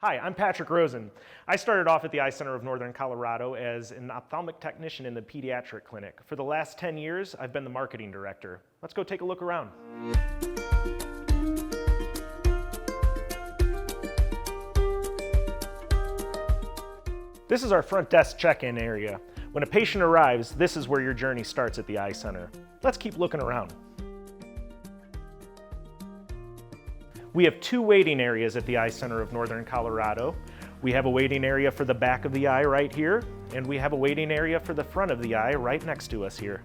Hi, I'm Patrick Rosen. I started off at the Eye Center of Northern Colorado as an ophthalmic technician in the pediatric clinic. For the last 10 years, I've been the marketing director. Let's go take a look around. This is our front desk check-in area. When a patient arrives, this is where your journey starts at the Eye Center. Let's keep looking around. We have two waiting areas at the Eye Center of Northern Colorado. We have a waiting area for the back of the eye right here, and we have a waiting area for the front of the eye right next to us here.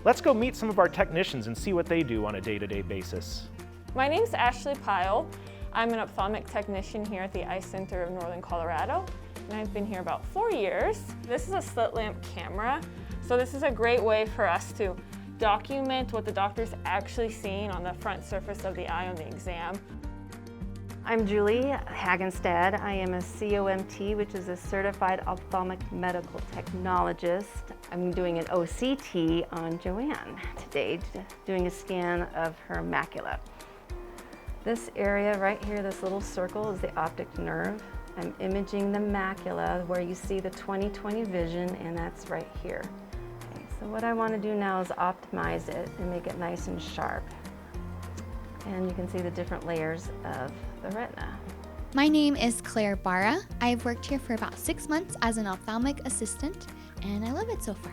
Let's go meet some of our technicians and see what they do on a day-to-day basis. My name's Ashley Pyle. I'm an ophthalmic technician here at the Eye Center of Northern Colorado, and I've been here about 4 years. This is a slit lamp camera, so this is a great way for us to document what the doctor's actually seeing on the front surface of the eye on the exam. I'm Julie Hagenstad. I am a COMT, which is a Certified Ophthalmic Medical Technologist. I'm doing an OCT on Joanne today, doing a scan of her macula. This area right here, this little circle, is the optic nerve. I'm imaging the macula where you see the 20/20 vision, and that's right here. So what I want to do now is optimize it and make it nice and sharp. And you can see the different layers of the retina. My name is Claire Barra. I've worked here for about 6 months as an ophthalmic assistant, and I love it so far.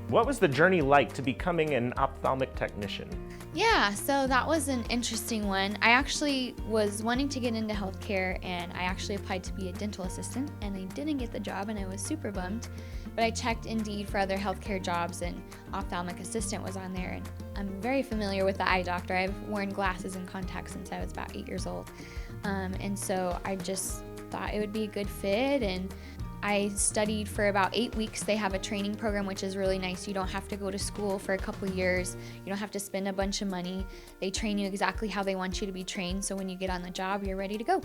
What was the journey like to becoming an ophthalmic technician? Yeah, so that was an interesting one. I actually was wanting to get into healthcare, and I actually applied to be a dental assistant, and I didn't get the job, and I was super bummed. But I checked Indeed for other healthcare jobs, and ophthalmic assistant was on there, and I'm very familiar with the eye doctor. I've worn glasses and contacts since I was about 8 years old. And so I just thought it would be a good fit, and I studied for about 8 weeks. They have a training program, which is really nice. You don't have to go to school for a couple years. You don't have to spend a bunch of money. They train you exactly how they want you to be trained, so when you get on the job, you're ready to go.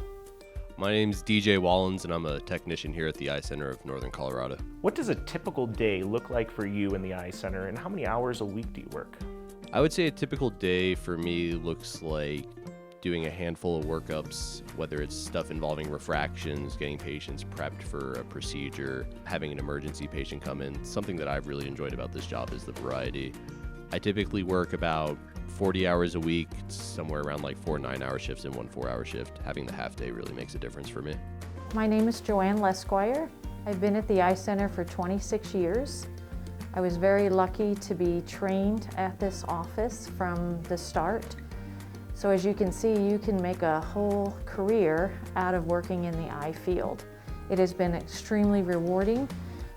My name's DJ Wallens, and I'm a technician here at the Eye Center of Northern Colorado. What does a typical day look like for you in the Eye Center, and how many hours a week do you work? I would say a typical day for me looks like doing a handful of workups, whether it's stuff involving refractions, getting patients prepped for a procedure, having an emergency patient come in. Something that I've really enjoyed about this job is the variety. I typically work about 40 hours a week, somewhere around like 4 9-hour shifts and 1 4-hour shift. Having the half day really makes a difference for me. My name is Joanne Lesquire. I've been at the Eye Center for 26 years. I was very lucky to be trained at this office from the start. So as you can see, you can make a whole career out of working in the eye field. It has been extremely rewarding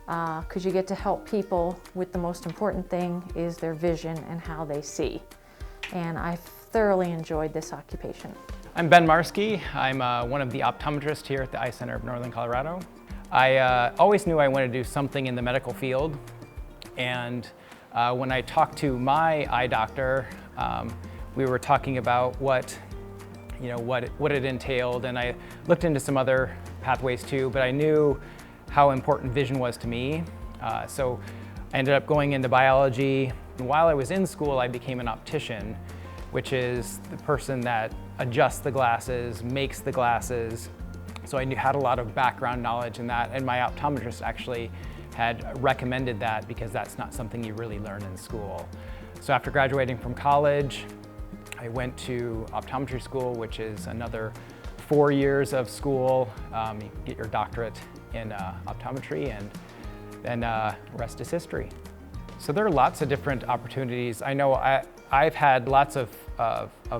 because you get to help people with the most important thing is their vision and how they see. And I've thoroughly enjoyed this occupation. I'm Ben Marski. I'm one of the optometrists here at the Eye Center of Northern Colorado. I always knew I wanted to do something in the medical field, and when I talked to my eye doctor, we were talking about what it entailed, and I looked into some other pathways too, but I knew how important vision was to me. So I ended up going into biology. And while I was in school, I became an optician, which is the person that adjusts the glasses, makes the glasses. So I had a lot of background knowledge in that, and my optometrist actually had recommended that because that's not something you really learn in school. So after graduating from college, I went to optometry school, which is another 4 years of school. You get your doctorate in optometry, and then rest is history. So there are lots of different opportunities. I know I've had lots of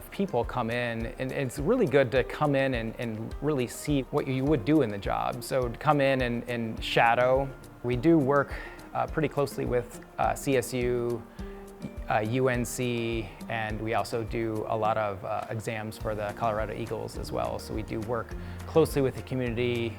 people come in, and it's really good to come in and really see what you would do in the job. So to come in and shadow. We do work pretty closely with CSU, UNC, and we also do a lot of exams for the Colorado Eagles as well. So we do work closely with the community.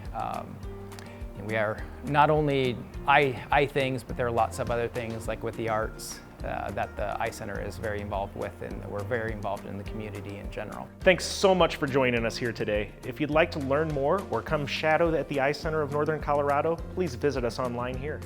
And we are not only eye things, but there are lots of other things like with the arts that the Eye Center is very involved with, and we're very involved in the community in general. Thanks so much for joining us here today. If you'd like to learn more or come shadow at the Eye Center of Northern Colorado, please visit us online here.